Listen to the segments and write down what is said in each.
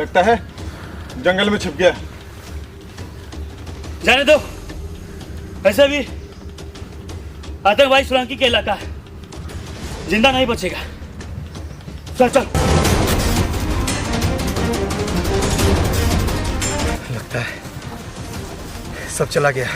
लगता है जंगल में छिप गया। जाने दो, ऐसे भी आतंकवादी सोलंकी का इलाका है, जिंदा नहीं बचेगा। चल चल। लगता है सब चला गया।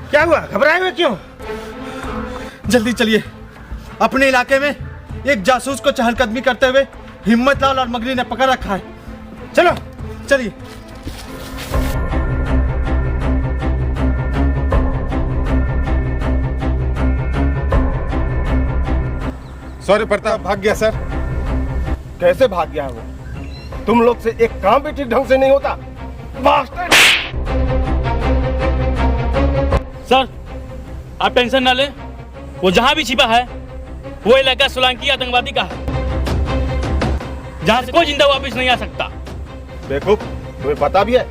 क्या हुआ, घबराए हुए क्यों? जल्दी चलिए, अपने इलाके में एक जासूस को चहलकदमी करते हुए हिम्मत लाल और मगरी ने पकड़ रखा है। चलो चलिए। सॉरी प्रताप, भाग गया सर। कैसे भाग गया वो? तुम लोग से एक काम भी ठीक ढंग से नहीं होता। मास्टर सर, आप टेंशन ना लें, वो जहां भी छिपा है वो इलाका सोलंकी आतंकवादी का है, जहां से कोई जिंदा वापस नहीं आ सकता। बेवकूफ, तुम्हें पता भी है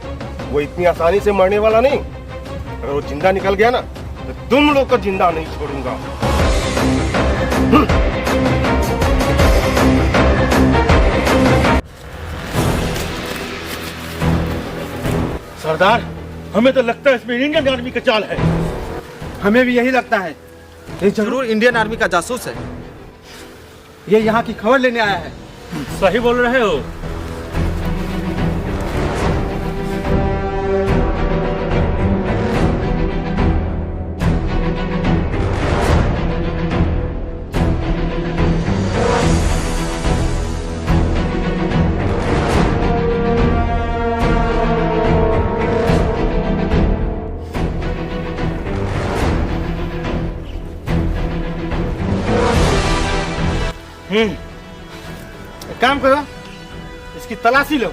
वो इतनी आसानी से मरने वाला नहीं। अगर वो जिंदा निकल गया ना तो तुम लोग को जिंदा नहीं छोड़ूंगा। सरदार, हमें तो लगता है इसमें इंडियन आर्मी का चाल है। हमें भी यही लगता है। ये जरूर इंडियन आर्मी का जासूस है। ये यहाँ की खबर लेने आया है। सही बोल रहे हो। एक काम करो, इसकी तलाशी लो।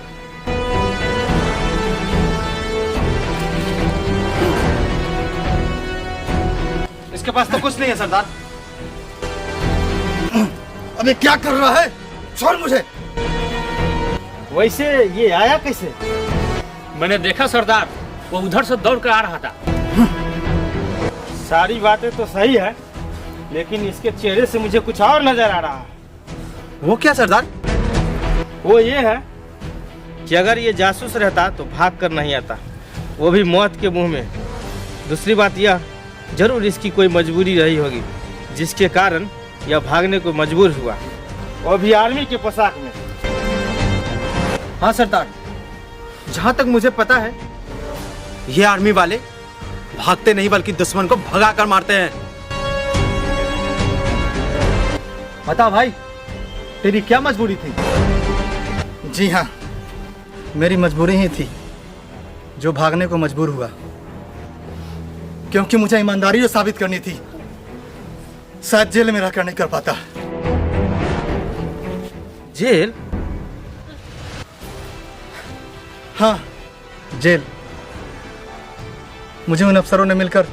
इसके पास तो कुछ नहीं है सरदार। अबे क्या कर रहा है? छोड़ मुझे। वैसे ये आया कैसे? मैंने देखा सरदार, वो उधर से दौड़ कर आ रहा था। सारी बातें तो सही है, लेकिन इसके चेहरे से मुझे कुछ और नजर आ रहा है। वो क्या सरदार? वो ये है कि अगर ये जासूस रहता तो भाग कर नहीं आता, वो भी मौत के मुंह में। दूसरी बात यह, जरूर इसकी कोई मजबूरी रही होगी जिसके कारण यह भागने को मजबूर हुआ, वो भी आर्मी के पोशाक में। हाँ सरदार, जहाँ तक मुझे पता है ये आर्मी वाले भागते नहीं बल्कि दुश्मन को भगा कर मारते हैं। बता भाई, तेरी क्या मजबूरी थी? जी हाँ, मेरी मजबूरी ही थी जो भागने को मजबूर हुआ, क्योंकि मुझे ईमानदारी साबित करनी थी। शायद जेल में रहकर नहीं कर पाता। जेल? हाँ, जेल। मुझे उन अफसरों ने मिलकर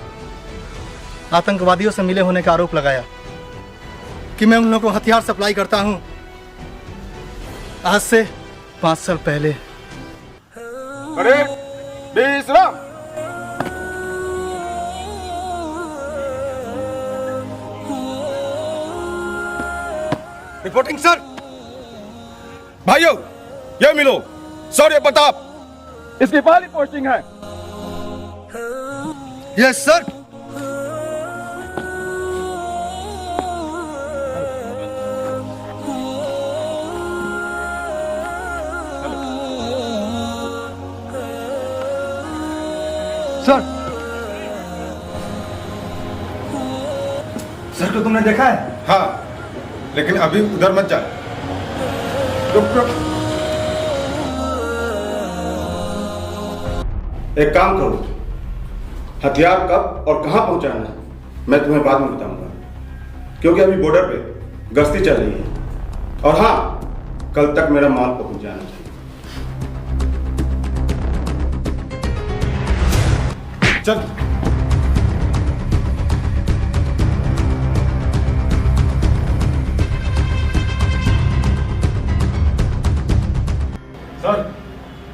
आतंकवादियों से मिले होने का आरोप लगाया कि मैं उन लोगों को हथियार सप्लाई करता हूं। आज से 5 साल पहले। अरे विश्राम। Reporting sir. भाइयों, ये मिलो, शौर्य प्रताप, इसकी पहली पोस्टिंग है। Yes sir. सर, सर को तुमने देखा है? हाँ, लेकिन अभी उधर मत जा। रुक रुक। एक काम करो, हथियार कब और कहां पहुंचाना है मैं तुम्हें बाद में बताऊंगा, क्योंकि अभी बॉर्डर पे गश्ती चल रही है। और हाँ, कल तक मेरा माल पहुंच जाना चाहिए। चल। सर,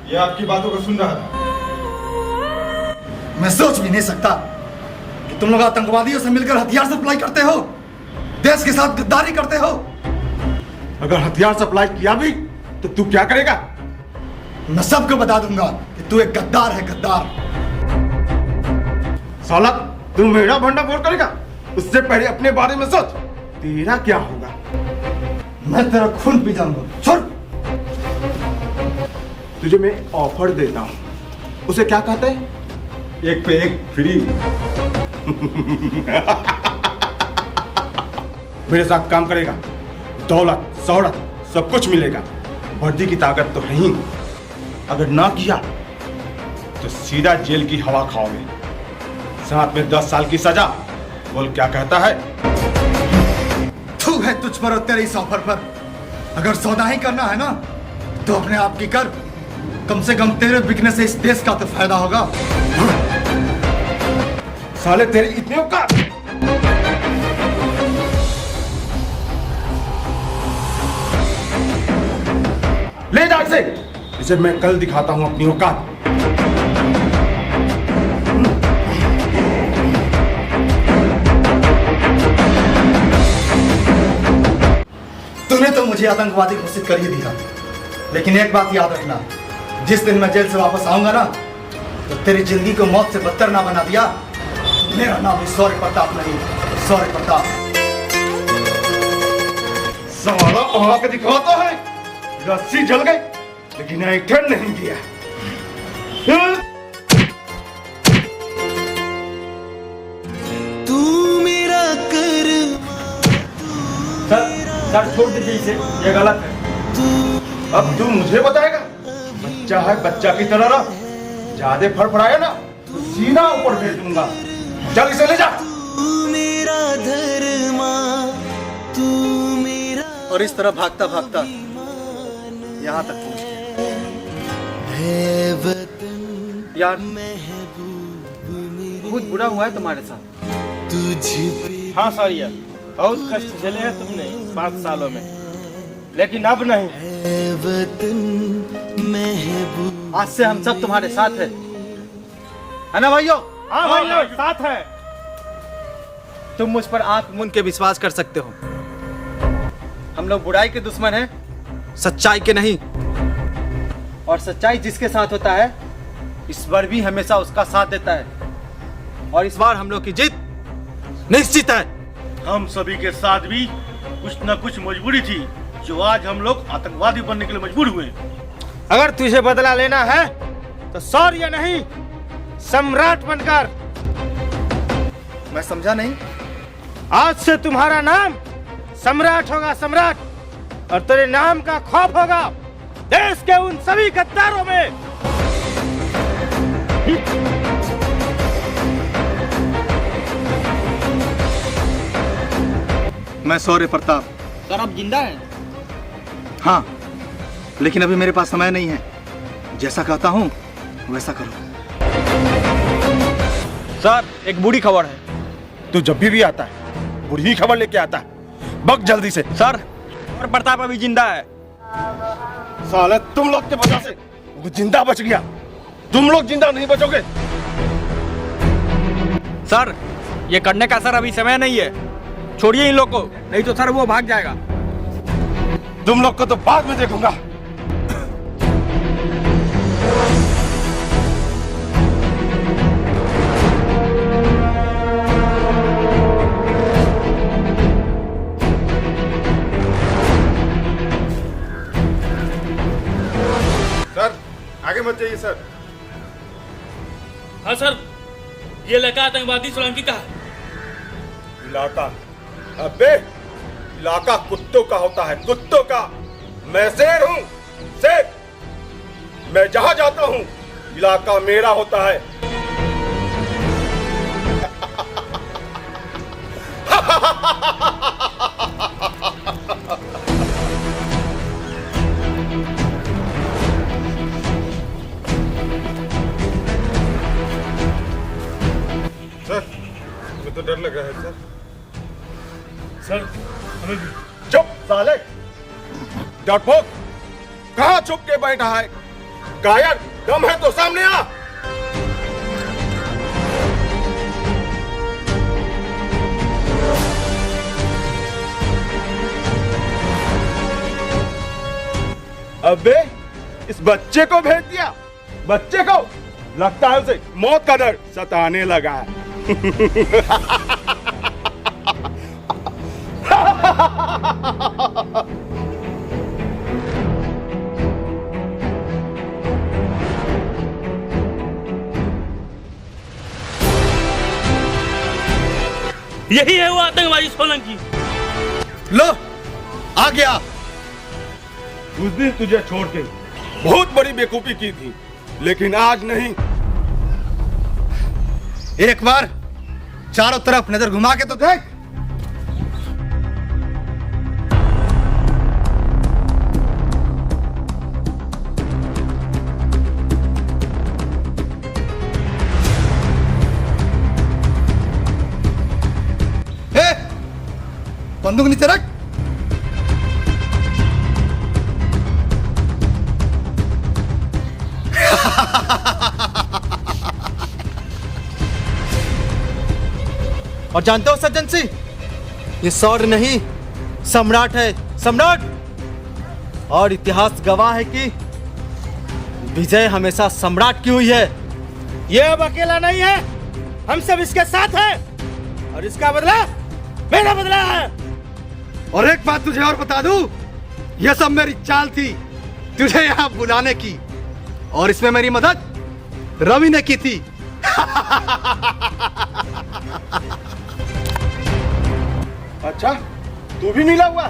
ये आपकी बातों को सुन रहा था। मैं सोच भी नहीं सकता कि तुम लोग आतंकवादियों से मिलकर हथियार सप्लाई करते हो, देश के साथ गद्दारी करते हो। अगर हथियार सप्लाई किया भी तो तू क्या करेगा? मैं सबको बता दूंगा कि तू एक गद्दार है, गद्दार। साला, तू मेरा भंडा फोड़ करेगा? उससे पहले अपने बारे में सोच, तेरा क्या होगा। मैं तेरा खून पी जाऊंगा। छोड़। तुझे मैं ऑफर देता हूं, उसे क्या कहते हैं? एक पे एक फ्री। मेरे साथ काम करेगा, दौलत शौहरत सब कुछ मिलेगा, वर्दी की ताकत तो है ही। अगर ना किया तो सीधा जेल की हवा खाओगे, साथ में 10 साल की सजा। बोल क्या कहता है? थू है तुझ पर और तेरे इस ऑफर पर। अगर सौदा ही करना है ना तो अपने आप की कर, कम से कम तेरे बिकने से इस देश का तो फायदा होगा। साले तेरी इतनी औकात? ले जा इसे मैं कल दिखाता हूं अपनी औकात। तूने तो मुझे आतंकवादी घोषित कर ही दिया, लेकिन एक बात याद रखना, जिस दिन मैं जेल से वापस आऊंगा ना तो तेरी जिंदगी को मौत से बदतर ना बना दिया। मेरा नाम भी शौर्य प्रताप नहीं, शौर्य प्रताप। साला वहां के दिखाता है, रस्सी जल गई लेकिन ऐठन नहीं दिया। तू मेरा कर। सर छोड़ दीजिए इसे, ये गलत है। अब तू मुझे बताएगा? बच्चा है, बच्चा की तरह रह। ज्यादा फड़फड़ाया ना तो सीधा ऊपर भेज दूंगा। चल इसे ले जा। तू मेरा धर्मा, तू मेरा। और इस तरह भागता भागता यहाँ तक पहुँच है वतन यार, महबूब मेरे, बहुत बुरा हुआ है तुम्हारे साथ। तुझ पे हाँ सर, यार बहुत कष्ट झेले हैं तुमने 5 सालों में, लेकिन अब नहीं। है वतन महबूब। आज से हम सब तुम्हारे साथ है ना भाइयों? हाँ भाइयों, साथ है। तुम मुझ पर आंख मूंद के विश्वास कर सकते हो। हम लोग बुराई के दुश्मन हैं, सच्चाई के नहीं। और सच्चाई जिसके साथ होता है, ईश्वर भी हमेशा उसका साथ देता है। और इस बार हम लोग की जीत निश्चित है। हम सभी के साथ भी कुछ न कुछ मजबूरी थी, जो आज हम लोग आतंकवादी बनने के लिए मजबूर हुए। अगर तुझे बदला लेना है तो शौर्य नहीं, सम्राट बनकर। मैं समझा नहीं। आज से तुम्हारा नाम सम्राट होगा, सम्राट। और तेरे नाम का खौफ होगा देश के उन सभी गद्दारों में। मैं शौर्य प्रताप। सर आप जिंदा हैं? हाँ, लेकिन अभी मेरे पास समय नहीं है। जैसा कहता हूँ वैसा करो। सर एक बुरी खबर है। तू जब भी आता है बुरी ही खबर लेके आता है। बक जल्दी से। सर और प्रताप अभी जिंदा है। साले तुम लोग के वजह से वो जिंदा बच गया, तुम लोग जिंदा नहीं बचोगे। सर ये करने का सर अभी समय नहीं है, छोड़िए इन लोग को, नहीं तो सर वो भाग जाएगा। तुम लोग को तो बाद में देखूंगा। सर आगे मत जाइए सर। हाँ सर, ये इलाका आतंकवादी सोलंकी का है। इलाका अबे इलाका कुत्तों का होता है, कुत्तों का। मैं शेर हूं, शेर। मैं जहां जाता हूं इलाका मेरा होता है। सर, मुझे तो डर लग रहा है सर। सर हमें भी। चुप साले, डरपोक, कहां छुप के बैठा है? कायर, दम है तो सामने आ। अबे इस बच्चे को भेज दिया, बच्चे को। लगता है उसे मौत का डर सताने लगा है। यही है वो आतंकवादी सोलंकी। लो आ गया। उस दिन तुझे छोड़ के बहुत बड़ी बेवकूफी की थी, लेकिन आज नहीं। एक बार चारों तरफ नजर घुमा के तो देख। बंदूक नीचे रख। और जानते हो सज्जन सिंह, ये सौर नहीं सम्राट है, सम्राट। और इतिहास गवाह है कि विजय हमेशा सम्राट की हुई है। ये अब अकेला नहीं है, हम सब इसके साथ हैं और इसका बदला मेरा बदला है। और एक बात तुझे और बता दूं, यह सब मेरी चाल थी तुझे यहां बुलाने की, और इसमें मेरी मदद रवि ने की थी। अच्छा, तू भी मिला हुआ?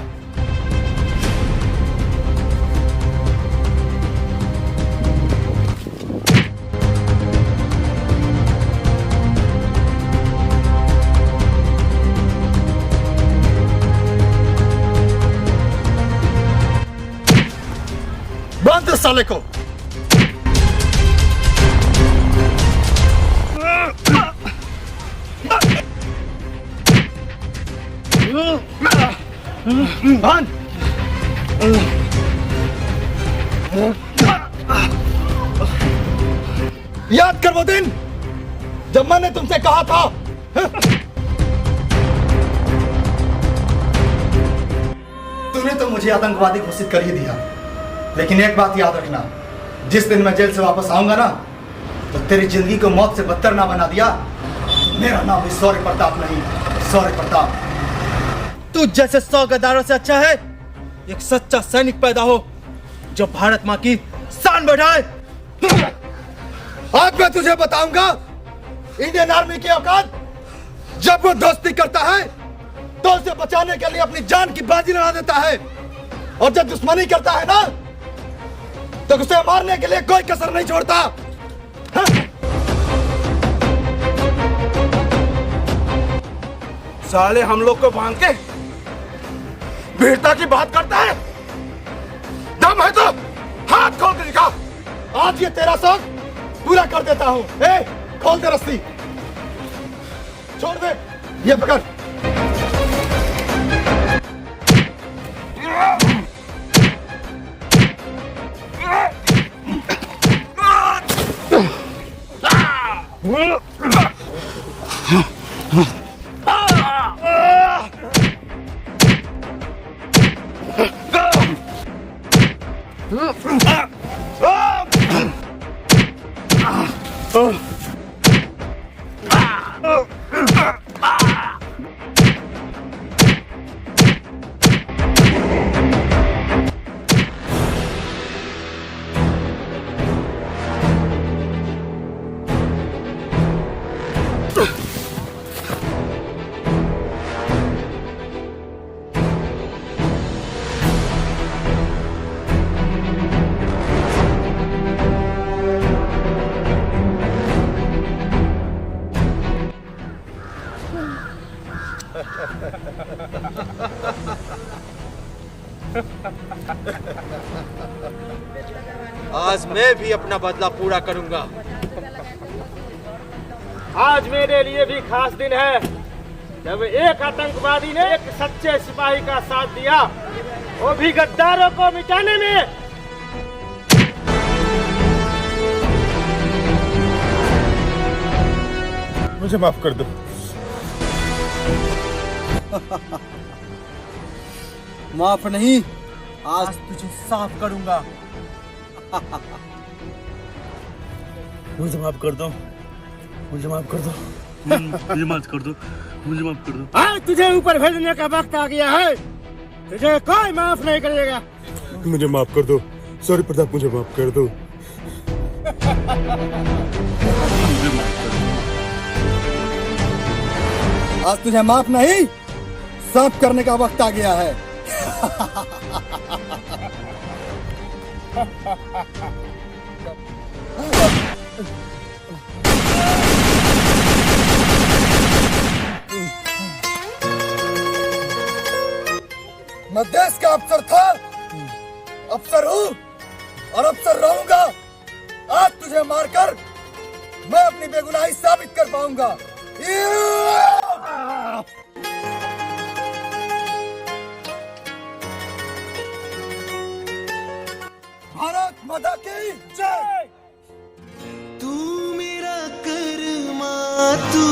बांध दे साले को। बांध। याद कर वो दिन जब मैंने तुमसे कहा था तूने तो मुझे आतंकवादी घोषित कर ही दिया, लेकिन एक बात याद रखना, जिस दिन मैं जेल से वापस आऊंगा ना, तो तेरी जिंदगी को मौत से बदतर ना बना दिया। मेरा नाम भी शौर्य प्रताप नहीं, शौर्य प्रताप। तू जैसे 100 गद्दारों से अच्छा है एक सच्चा सैनिक पैदा हो जो भारत मां की शान बढ़ाए। आज मैं तुझे बताऊंगा इंडियन आर्मी की औकात। जब वो दोस्ती करता है तो उसे बचाने के लिए अपनी जान की बाजी लड़ा देता है, और जब दुश्मनी करता है ना तो उसे मारने के लिए कोई कसर नहीं छोड़ता। हाँ? साले हम लोग को बांध के वीरता की बात करता है। दम है तो हाथ खोल के दिखा। आज ये तेरा शौक पूरा कर देता हूं। खोल दे रस्सी, छोड़ दे, ये पकड़। मैं भी अपना बदला पूरा करूंगा। आज मेरे लिए भी खास दिन है, जब एक आतंकवादी ने एक सच्चे सिपाही का साथ दिया, वो भी गद्दारों को मिटाने में। मुझे माफ कर दो। माफ नहीं, आज तुझे साफ करूंगा। मुझे माफ कर दो, मुझे माफ कर दो, मुझे माफ कर दो, मुझे माफ कर दो। आज तुझे ऊपर भेजने का वक्त आ गया है, तुझे कोई माफ नहीं करेगा। मुझे माफ कर दो। सॉरी प्रताप, मुझे माफ कर दो। आज तुझे माफ नहीं, साफ करने का वक्त आ गया है। मैं देश का अफसर था, अफसर हूँ और अफसर रहूंगा। आज तुझे मारकर मैं अपनी बेगुनाही साबित कर पाऊंगा। भारत माता की जय। तू मेरा कर्मा, तू